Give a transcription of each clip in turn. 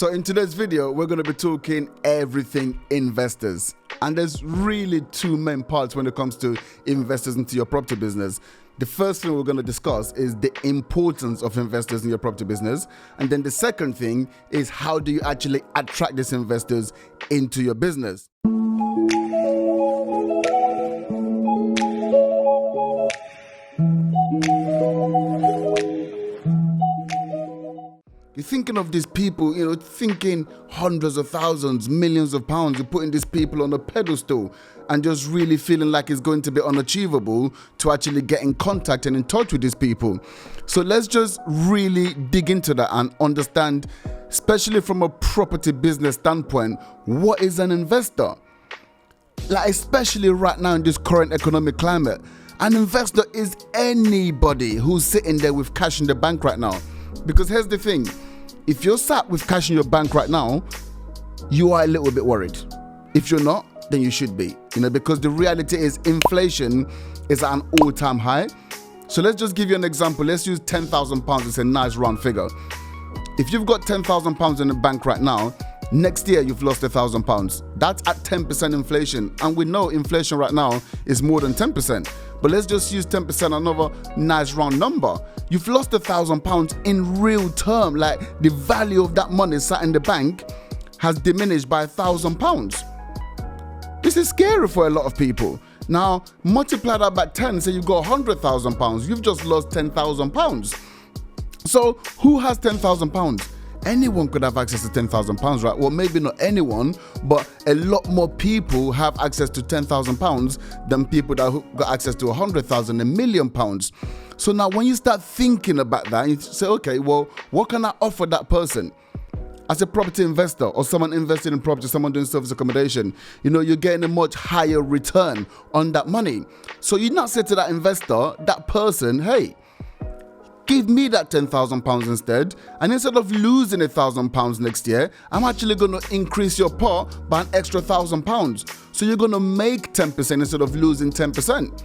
So in today's video, we're going to be talking everything investors. And there's really two main parts when it comes to investors into your property business. The first thing we're going to discuss is the importance of investors in your property business. And then the second thing is how do you actually attract these investors into your business. You're thinking of these people, thinking hundreds of thousands, millions of pounds. You're putting these people on a pedestal and just really feeling like it's going to be unachievable to actually get in contact and in touch with these people. So let's just really dig into that and understand, especially from a property business standpoint, what is an investor? Like, especially right now in this current economic climate, an investor is anybody who's sitting there with cash in the bank right now. Because here's the thing, if you're sat with cash in your bank right now, you are a little bit worried. If you're not, then you should be, because the reality is inflation is at an all-time high. So let's just give you an example. Let's use £10,000. It's a nice round figure. If you've got £10,000 in the bank right now, next year you've lost £1,000. That's at 10% inflation. And we know inflation right now is more than 10%. But let's just use 10%, another nice round number. You've lost £1,000 in real term. Like, the value of that money sat in the bank has diminished by £1,000. This is scary for a lot of people. Now, multiply that by 10, say you've got £100,000. You've just lost £10,000. So who has £10,000? Anyone could have access to £10,000, right? Well, maybe not anyone, but a lot more people have access to £10,000 than people that got access to 100,000, £1 million. So now when you start thinking about that, you say, okay, well, what can I offer that person? As a property investor or someone invested in property, someone doing service accommodation, you're getting a much higher return on that money. So you not say to that investor, that person, hey, give me that £10,000 instead, and instead of losing £1,000 next year, I'm actually going to increase your pot by an extra £1,000. So you're going to make 10% instead of losing 10%.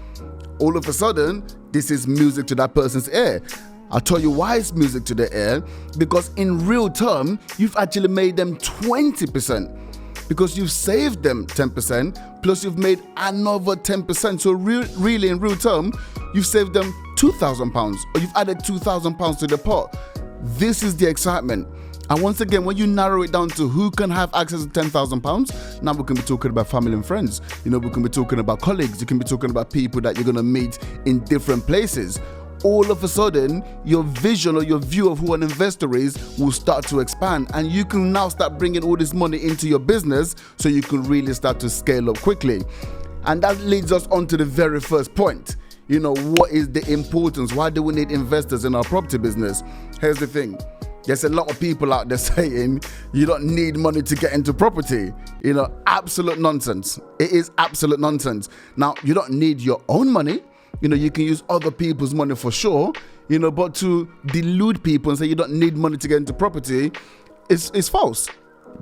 All of a sudden, this is music to that person's ear. I'll tell you why it's music to their ear, because in real term, you've actually made them 20%. Because you've saved them 10%, plus you've made another 10%. So really, in real term, you've saved them £2,000, or you've added £2,000 to the pot. This is the excitement. And once again, when you narrow it down to who can have access to £10,000, now we can be talking about family and friends. We can be talking about colleagues. You can be talking about people that you're going to meet in different places. All of a sudden, your vision or your view of who an investor is will start to expand, and you can now start bringing all this money into your business so you can really start to scale up quickly. And that leads us on to the very first point. What is the importance? Why do we need investors in our property business? Here's the thing. There's a lot of people out there saying you don't need money to get into property. Absolute nonsense. It is absolute nonsense. Now, you don't need your own money. You can use other people's money for sure, but to delude people and say you don't need money to get into property is false.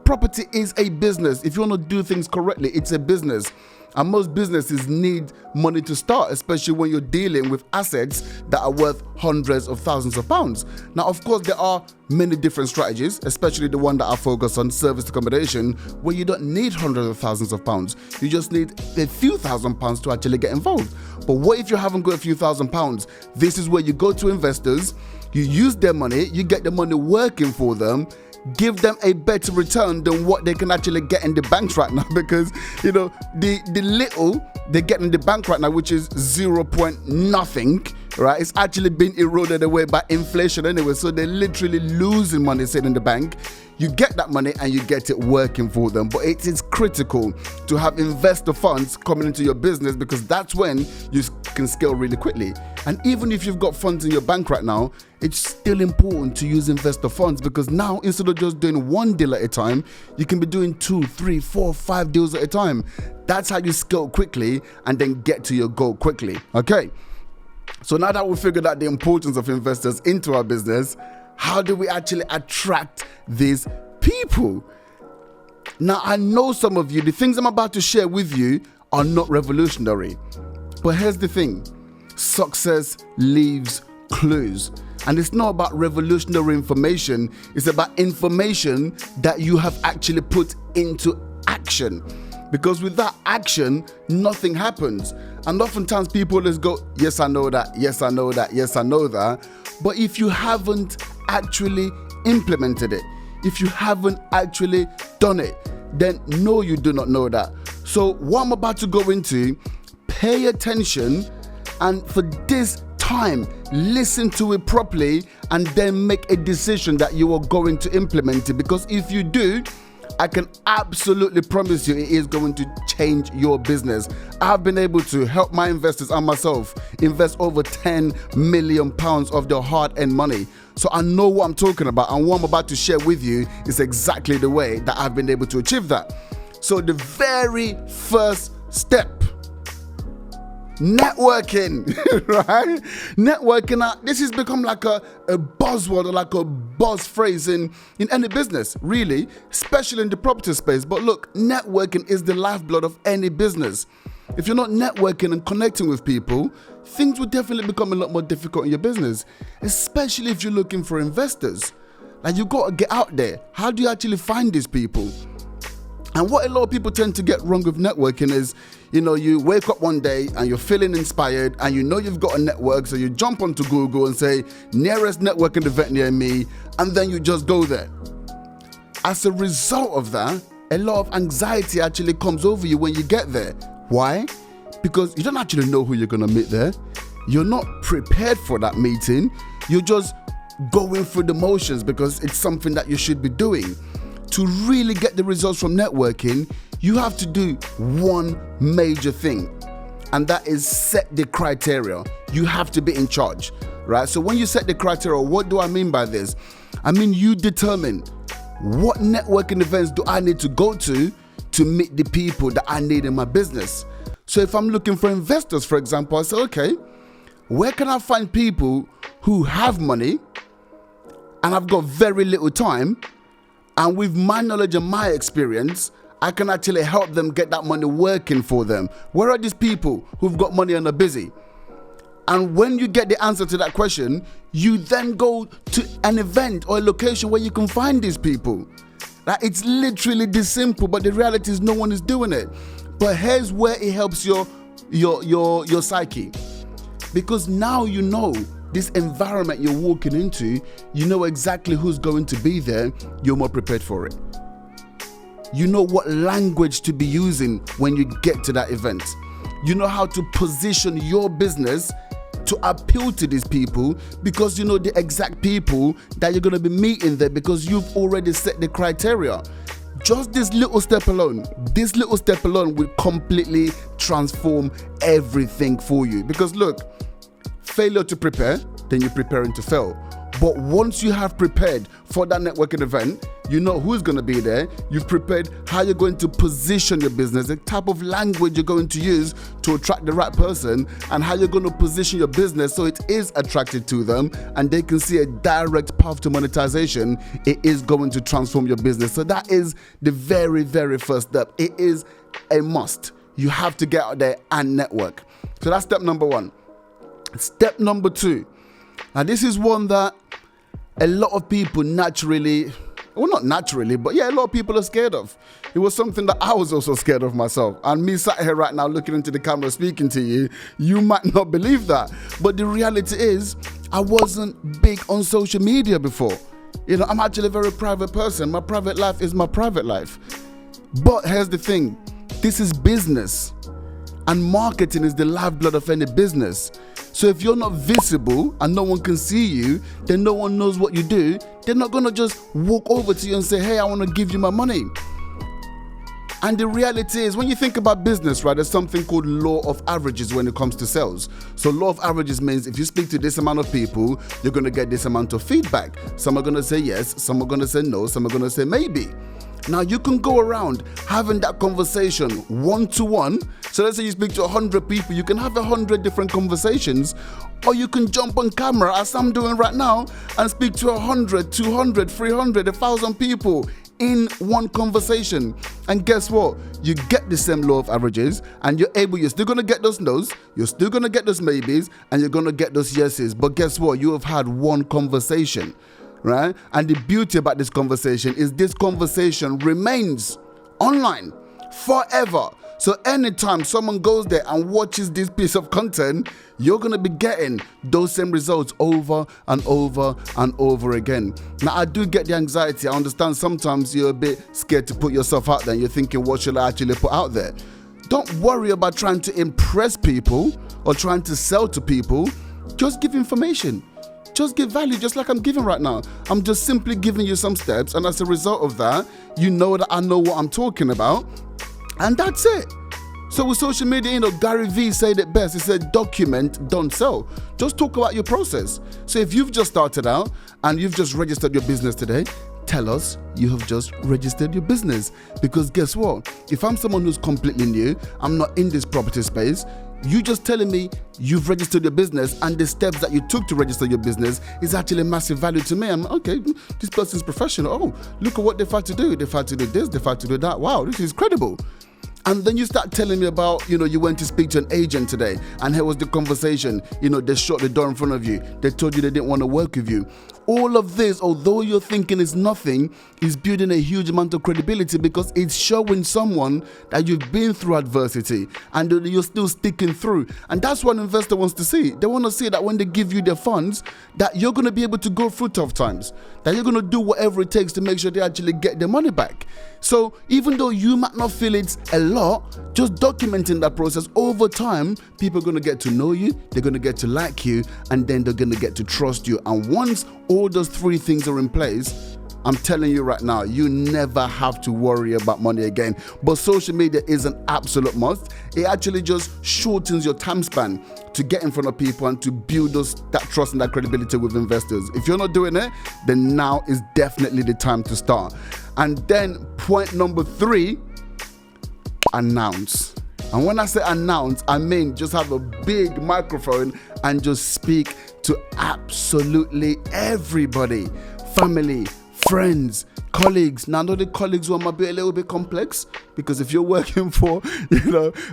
Property is a business. If you want to do things correctly, it's a business. And most businesses need money to start, especially when you're dealing with assets that are worth hundreds of thousands of pounds. Now, of course, there are many different strategies, especially the one that I focus on, service accommodation, where you don't need hundreds of thousands of pounds. You just need a few £1,000s to actually get involved. But what if you haven't got a few £1,000s? This is where you go to investors, you use their money, you get the money working for them, give them a better return than what they can actually get in the banks right now, because the little they get in the bank right now, which is 0. nothing, right, it's actually been eroded away by inflation anyway. So they're literally losing money sitting in the bank. You get that money and you get it working for them. But it is critical to have investor funds coming into your business, because that's when you can scale really quickly. And even if you've got funds in your bank right now, it's still important to use investor funds, because now instead of just doing one deal at a time, you can be doing 2, 3, 4, 5 deals at a time. That's how you scale quickly and then get to your goal quickly. Okay. So now that we figured out the importance of investors into our business, how do we actually attract these people? Now, I know some of you, the things I'm about to share with you are not revolutionary. But here's the thing. Success leaves clues. And it's not about revolutionary information. It's about information that you have actually put into action. Because without action, nothing happens. And oftentimes people just go, yes, I know that, yes, I know that, yes, I know that. But if you haven't actually implemented it, if you haven't actually done it, then no, you do not know that. So what I'm about to go into, pay attention, and for this time, listen to it properly, and then make a decision that you are going to implement it. Because if you do, I can absolutely promise you it is going to change your business. I've been able to help my investors and myself invest over £10 million of their hard-earned money. So I know what I'm talking about, and what I'm about to share with you is exactly the way that I've been able to achieve that. So the very first step, networking, right? Networking, this has become like a buzzword or like a buzz phrase in any business, really, especially in the property space. But look, networking is the lifeblood of any business. If you're not networking and connecting with people, things will definitely become a lot more difficult in your business, especially if you're looking for investors. Like, you got to get out there. How do you actually find these people? And what a lot of people tend to get wrong with networking is, you wake up one day and you're feeling inspired and you've got a network, so you jump onto Google and say, nearest networking event near me, and then you just go there. As a result of that, a lot of anxiety actually comes over you when you get there. Why? Because you don't actually know who you're going to meet there. You're not prepared for that meeting. You're just going through the motions because it's something that you should be doing. To really get the results from networking, you have to do one major thing, and that is set the criteria. You have to be in charge, right? So when you set the criteria, what do I mean by this? I mean, you determine what networking events do I need to go to meet the people that I need in my business. So if I'm looking for investors, for example, I say, okay, where can I find people who have money and I've got very little time, and with my knowledge and my experience, I can actually help them get that money working for them. Where are these people who've got money and are busy? And when you get the answer to that question, you then go to an event or a location where you can find these people. Like, it's literally this simple, but the reality is no one is doing it. But here's where it helps your psyche. Because now you know this environment you're walking into, you know exactly who's going to be there, you're more prepared for it. You know what language to be using when you get to that event. You know how to position your business to appeal to these people, because you know the exact people that you're going to be meeting there, because you've already set the criteria. Just this little step alone will completely transform everything for you. Because look, failure to prepare, then you're preparing to fail. But once you have prepared for that networking event, you know who's going to be there, you've prepared how you're going to position your business, the type of language you're going to use to attract the right person, and how you're going to position your business so it is attractive to them and they can see a direct path to monetization. It is going to transform your business. So that is the very, very first step. It is a must. You have to get out there and network. So that's step number one. Step number two. Now, this is one that a lot of people naturally, well, not naturally, but yeah, a lot of people are scared of. It was something that I was also scared of myself. And me sat here right now looking into the camera speaking to you, you might not believe that. But the reality is, I wasn't big on social media before. I'm actually a very private person. My private life is my private life. But here's the thing, this is business. And marketing is the lifeblood of any business. So if you're not visible and no one can see you, then no one knows what you do. They're not going to just walk over to you and say, hey, I want to give you my money. And the reality is, when you think about business, right, there's something called law of averages when it comes to sales. So law of averages means if you speak to this amount of people, you're going to get this amount of feedback. Some are going to say yes, some are going to say no, some are going to say maybe. Now, you can go around having that conversation one-to-one. So let's say you speak to 100 people, you can have 100 different conversations, or you can jump on camera, as I'm doing right now, and speak to 100, 200, 300, 1,000 people in one conversation. And guess what? You get the same law of averages, and you're still going to get those no's, you're still going to get those maybes, and you're going to get those yeses. But guess what? You have had one conversation, right? And the beauty about this conversation is this conversation remains online forever. So anytime someone goes there and watches this piece of content, you're going to be getting those same results over and over and over again. Now, I do get the anxiety. I understand sometimes you're a bit scared to put yourself out there and you're thinking, what should I actually put out there? Don't worry about trying to impress people or trying to sell to people. Just give information. Just give value, just like I'm giving right now. I'm just simply giving you some steps, and as a result of that, you know that I know what I'm talking about. And that's it. So with social media, Gary Vee said it best. He said, document, don't sell. Just talk about your process. So if you've just started out and you've just registered your business today, tell us you have just registered your business. Because guess what? If I'm someone who's completely new, I'm not in this property space, you just telling me you've registered your business and the steps that you took to register your business is actually massive value to me. I'm okay, this person's professional. Oh, look at what they've had to do. They've had to do this, they've had to do that. Wow, this is credible. And then you start telling me about, you went to speak to an agent today and here was the conversation. They shut the door in front of you. They told you they didn't want to work with you. All of this, although you're thinking it's nothing, is building a huge amount of credibility because it's showing someone that you've been through adversity and you're still sticking through. And that's what an investor wants to see. They want to see that when they give you their funds, that you're going to be able to go through tough times, that you're going to do whatever it takes to make sure they actually get their money back. So even though you might not feel it's a lot, just documenting that process over time, people are going to get to know you, they're going to get to like you, and then they're going to get to trust you. And once all those three things are in place, I'm telling you right now, you never have to worry about money again. But social media is an absolute must. It actually just shortens your time span to get in front of people and to build that trust and that credibility with investors. If you're not doing it, then now is definitely the time to start. And then point number 3, announce. And when I say announce, I mean just have a big microphone and just speak to absolutely everybody. Family, friends, colleagues. Now, I know the colleagues one might be a little bit complex because if you're working for,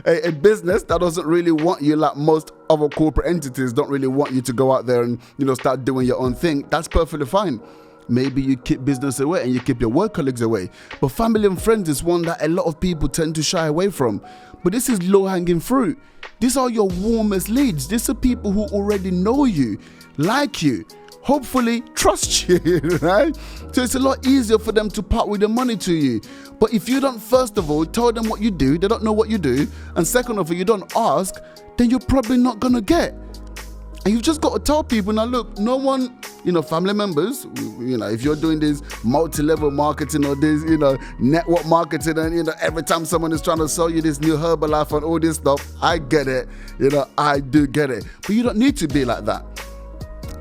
a business that doesn't really want you, like most other corporate entities don't really want you to go out there and, start doing your own thing, that's perfectly fine. Maybe you keep business away and you keep your work colleagues away. But family and friends is one that a lot of people tend to shy away from. But this is low-hanging fruit. These are your warmest leads. These are people who already know you, like you, hopefully trust you, right? So it's a lot easier for them to part with their money to you. But if you don't, first of all, tell them what you do, they don't know what you do. And second of all, you don't ask, then you're probably not going to get. And you've just got to tell people, now look, no one, family members, if you're doing this multi-level marketing or this, network marketing and, every time someone is trying to sell you this new Herbalife and all this stuff, I get it, I do get it. But you don't need to be like that.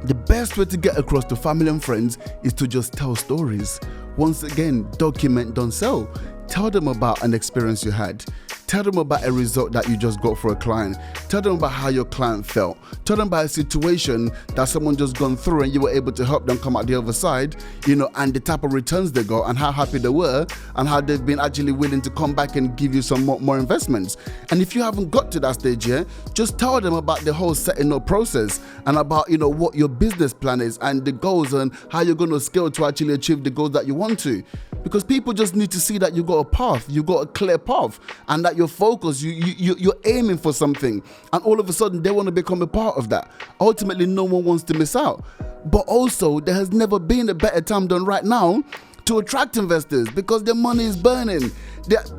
The best way to get across to family and friends is to just tell stories. Once again, document, don't sell. Tell them about an experience you had. Tell them about a result that you just got for a client. Tell them about how your client felt. Tell them about a situation that someone just gone through and you were able to help them come out the other side, and the type of returns they got and how happy they were and how they've been actually willing to come back and give you some more investments. And if you haven't got to that stage yet, just tell them about the whole setting up process and about, what your business plan is and the goals and how you're going to scale to actually achieve the goals that you want to. Because people just need to see that you got a path, you got a clear path, and that you're focused, you're aiming for something, and all of a sudden they want to become a part of that. Ultimately, no one wants to miss out. But also, there has never been a better time than right now to attract investors because their money is burning.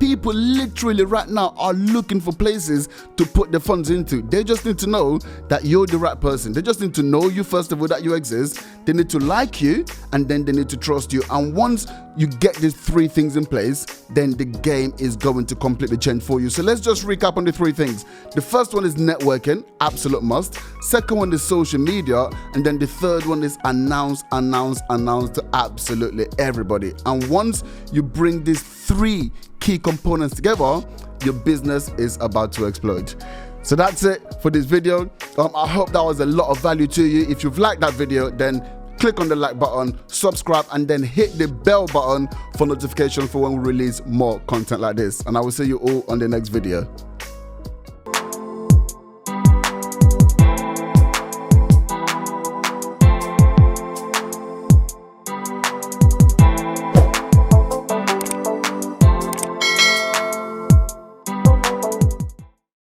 People literally right now are looking for places to put their funds into. They just need to know that you're the right person. They just need to know you, first of all, that you exist. They need to like you, and then they need to trust you. And once you get these 3 things in place, then the game is going to completely change for you. So let's just recap on the 3 things. The first one is networking, absolute must. Second one is social media. And then the third one is announce to absolutely everybody. And once you bring these 3 key components together, your business is about to explode. So that's it for this video. I hope that was a lot of value to you. If you've liked that video, then click on the like button, subscribe, and then hit the bell button for notification for when we release more content like this. And I will see you all on the next video.